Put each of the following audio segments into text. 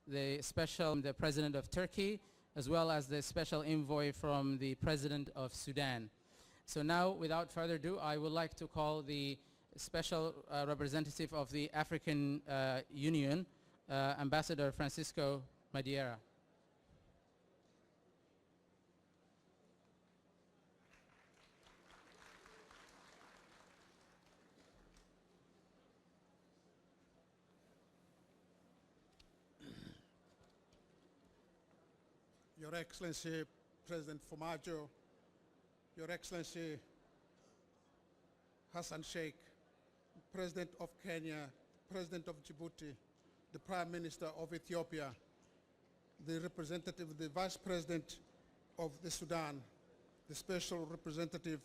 the President of Turkey, as well as the special envoy from the President of Sudan. So now, without further ado, I would like to call the special representative of the African Union, Ambassador Francisco Madeira. Your Excellency, President Farmaajo, Your Excellency Hassan Sheikh, President of Kenya, President of Djibouti, the Prime Minister of Ethiopia, the representative, the Vice President of the Sudan, the Special Representative,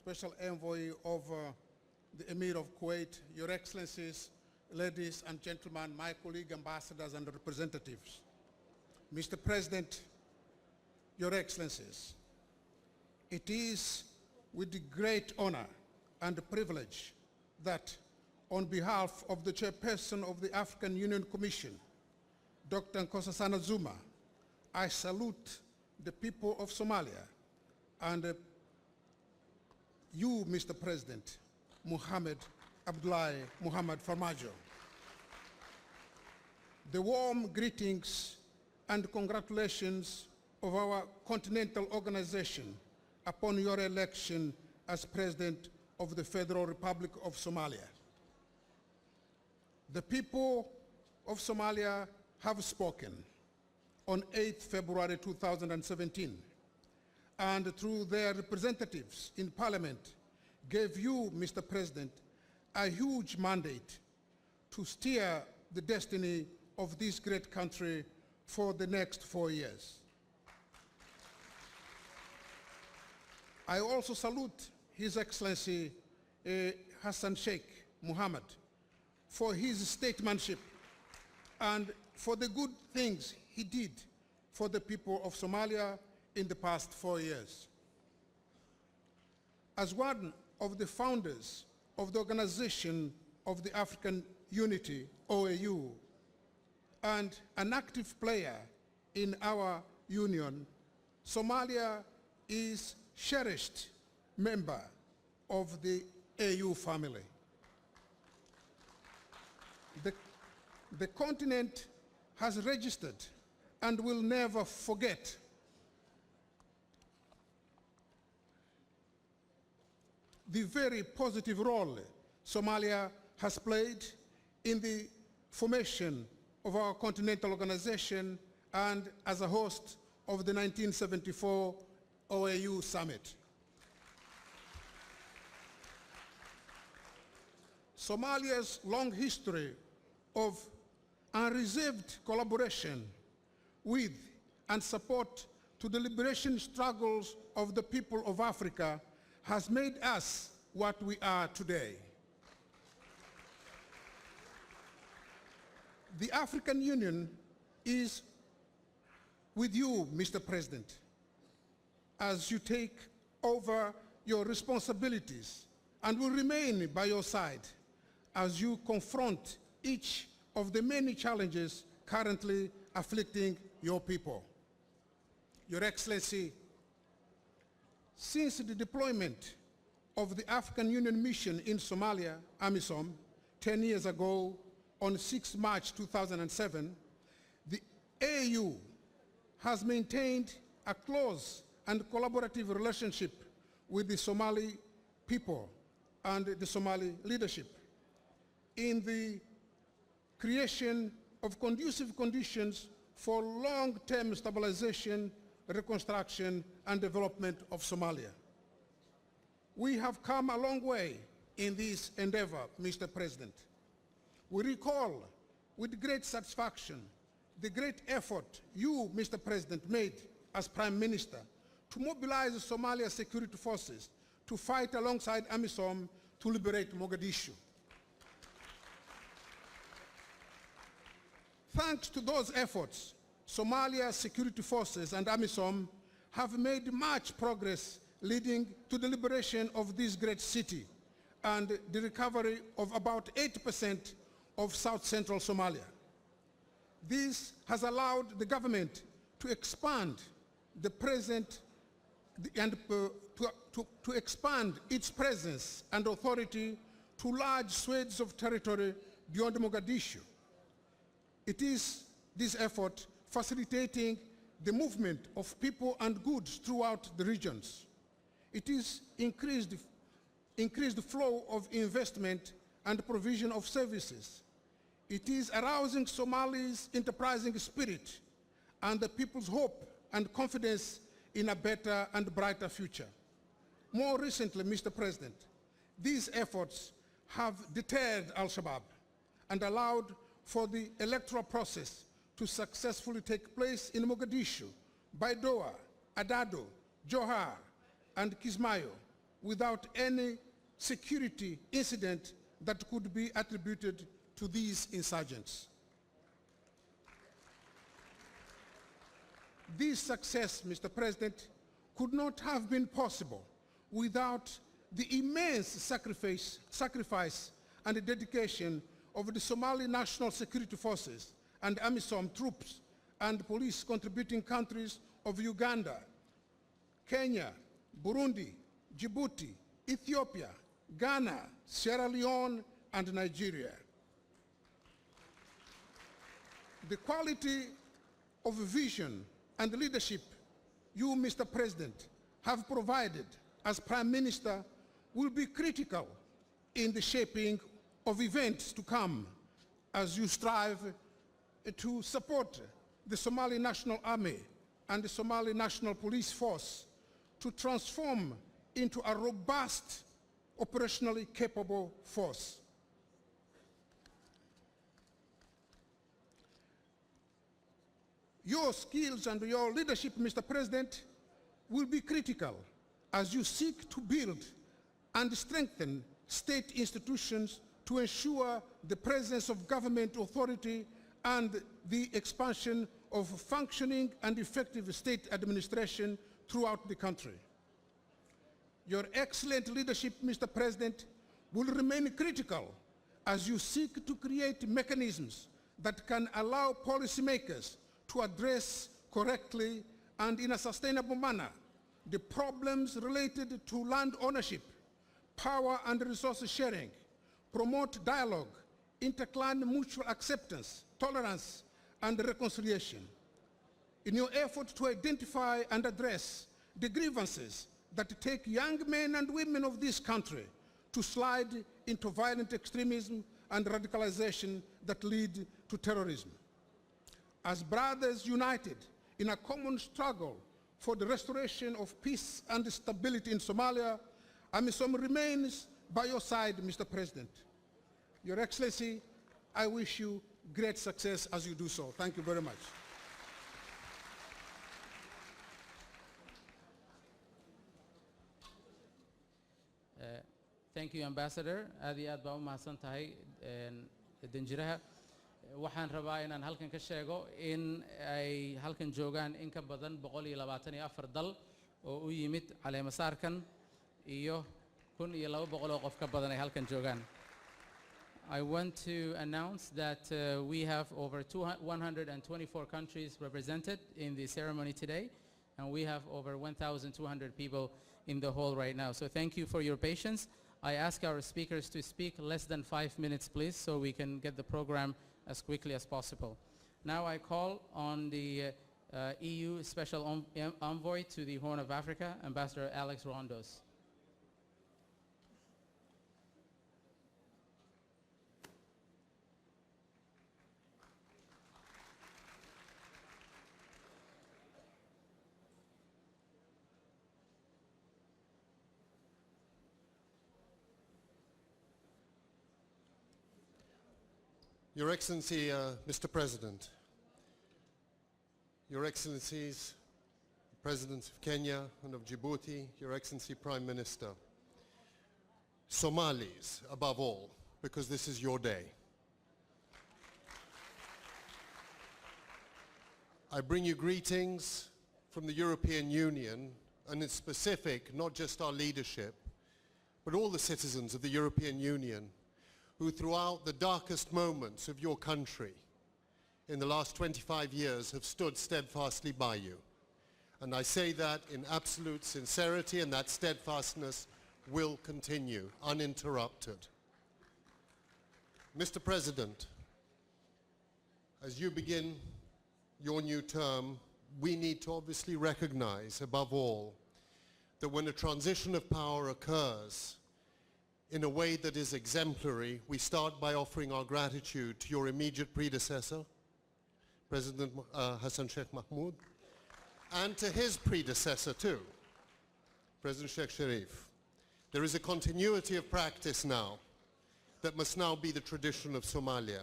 Special Envoy of the Emir of Kuwait, Your Excellencies, ladies and gentlemen, my colleague ambassadors and representatives. Mr. President, Your Excellencies, it is with great honor and privilege that on behalf of the Chairperson of the African Union Commission, Dr. Nkosazana Zuma, I salute the people of Somalia and you, Mr. President, Mohamed Abdullahi Mohamed Farmaajo. The warm greetings and congratulations of our continental organization upon your election as President of the Federal Republic of Somalia. The people of Somalia have spoken on 8th February 2017, and through their representatives in Parliament gave you, Mr. President, a huge mandate to steer the destiny of this great country for the next 4 years. I also salute His Excellency Hassan Sheikh Mohammed for his statesmanship and for the good things he did for the people of Somalia in the past 4 years. As one of the founders of the Organization of the African Unity, OAU, and an active player in our union, Somalia is cherished member of the AU family. The continent has registered and will never forget the very positive role Somalia has played in the formation of our continental organization and as a host of the 1974 OAU summit. Somalia's long history of unreserved collaboration with and support to the liberation struggles of the people of Africa has made us what we are today. The African Union is with you, Mr. President, as you take over your responsibilities and will remain by your side as you confront each of the many challenges currently afflicting your people. Your Excellency, since the deployment of the African Union mission in Somalia, AMISOM, 10 years ago on 6 March 2007, the AU has maintained a close and collaborative relationship with the Somali people and the Somali leadership in the creation of conducive conditions for long-term stabilization, reconstruction, and development of Somalia. We have come a long way in this endeavor, Mr. President. We recall with great satisfaction the great effort you, Mr. President, made as Prime Minister to mobilize the Somalia security forces to fight alongside AMISOM to liberate Mogadishu. Thanks to those efforts, Somalia security forces and AMISOM have made much progress leading to the liberation of this great city and the recovery of about 80% of South Central Somalia. This has allowed the government to expand the present and to expand its presence and authority to large swathes of territory beyond Mogadishu. It is this effort facilitating the movement of people and goods throughout the regions. It is increased flow of investment and provision of services. It is arousing Somali's enterprising spirit and the people's hope and confidence in a better and brighter future. More recently, Mr. President, these efforts have deterred Al-Shabaab and allowed for the electoral process to successfully take place in Mogadishu, Baidoa, Adado, Johar, and Kismayo without any security incident that could be attributed to these insurgents. This success, Mr. President, could not have been possible without the immense sacrifice and the dedication of the Somali National Security Forces and AMISOM troops and police contributing countries of Uganda, Kenya, Burundi, Djibouti, Ethiopia, Ghana, Sierra Leone, and Nigeria. The quality of vision and leadership you, Mr. President, have provided as Prime Minister will be critical in the shaping of events to come as you strive to support the Somali National Army and the Somali National Police Force to transform into a robust, operationally capable force. Your skills and your leadership, Mr. President, will be critical as you seek to build and strengthen state institutions to ensure the presence of government authority and the expansion of functioning and effective state administration throughout the country. Your excellent leadership, Mr. President, will remain critical as you seek to create mechanisms that can allow policymakers to address correctly and in a sustainable manner the problems related to land ownership, power and resource sharing, promote dialogue, interclan mutual acceptance, tolerance, and reconciliation. In your effort to identify and address the grievances that take young men and women of this country to slide into violent extremism and radicalization that lead to terrorism. As brothers united in a common struggle for the restoration of peace and stability in Somalia, AMISOM remains by your side, Mr. President. Your Excellency, I wish you great success as you do so. Thank you very much. Thank you, Ambassador. Aad iyo aad baa u mahadsan tahay danjiraha. Waxaan rabaa inaan halkan ka sheego in ay halkan joogaan in ka badan 124 dal oo u yimid Caleemasaarkan iyo 1,200 oo qof ka badan ay halkan joogaan. I want to announce that we have over 124 countries represented in the ceremony today, and we have over 1,200 people in the hall right now. So thank you for your patience. I ask our speakers to speak less than 5 minutes, please, so we can get the program as quickly as possible. Now I call on the EU Special Envoy to the Horn of Africa, Ambassador Alex Rondos. Your Excellency, Mr. President, Your Excellencies, Presidents of Kenya and of Djibouti, Your Excellency Prime Minister, Somalis above all, because this is your day. I bring you greetings from the European Union, and in specific, not just our leadership, but all the citizens of the European Union who throughout the darkest moments of your country in the last 25 years have stood steadfastly by you. And I say that in absolute sincerity, and that steadfastness will continue uninterrupted. Mr. President, as you begin your new term, we need to obviously recognize, above all, that when a transition of power occurs in a way that is exemplary, we start by offering our gratitude to your immediate predecessor, President Hassan Sheikh Mahmoud, and to his predecessor too, President Sheikh Sharif. There is a continuity of practice now that must now be the tradition of Somalia.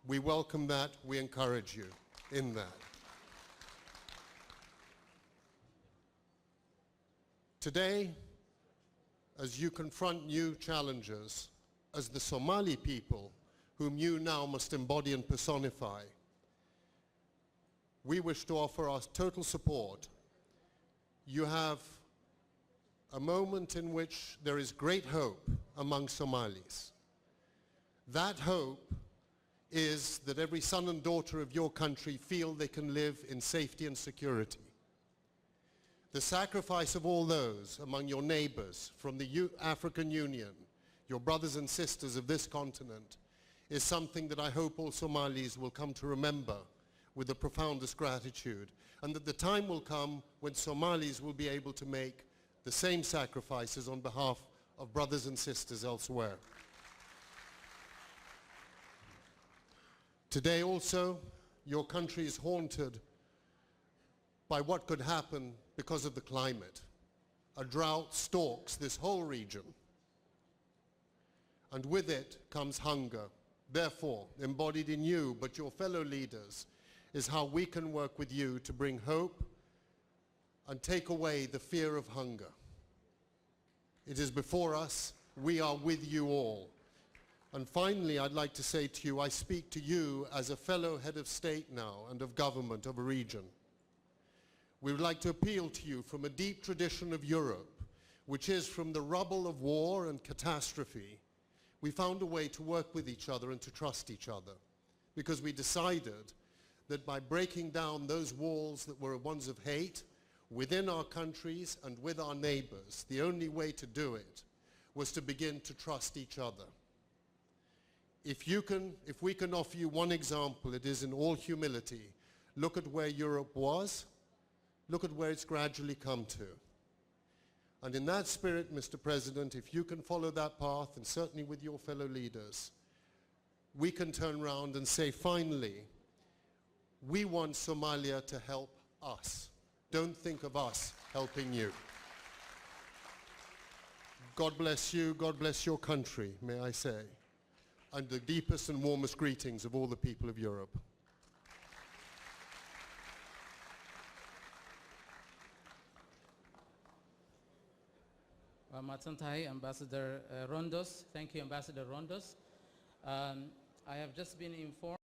We welcome that, we encourage you in that. Today, as you confront new challenges, as the Somali people, whom you now must embody and personify, we wish to offer our total support. You have a moment in which there is great hope among Somalis. That hope is that every son and daughter of your country feel they can live in safety and security. The sacrifice of all those among your neighbors from the African Union, your brothers and sisters of this continent, is something that I hope all Somalis will come to remember with the profoundest gratitude, and that the time will come when Somalis will be able to make the same sacrifices on behalf of brothers and sisters elsewhere. Today also, your country is haunted by what could happen because of the climate. A drought stalks this whole region, and with it comes hunger. Therefore, embodied in you, but your fellow leaders, is how we can work with you to bring hope and take away the fear of hunger. It is before us. We are with you all. And finally, I'd like to say to you, I speak to you as a fellow head of state now and of government of a region. We would like to appeal to you from a deep tradition of Europe, which is from the rubble of war and catastrophe. We found a way to work with each other and to trust each other, because we decided that by breaking down those walls that were ones of hate within our countries and with our neighbors, the only way to do it was to begin to trust each other. If we can offer you one example, it is in all humility. Look at where Europe was. Look at where it's gradually come to. And in that spirit, Mr. President, if you can follow that path, and certainly with your fellow leaders, we can turn around and say, finally, we want Somalia to help us. Don't think of us helping you. God bless you. God bless your country, may I say. And the deepest and warmest greetings of all the people of Europe. Ambassador Rondos. Thank you, Ambassador Rondos. I have just been informed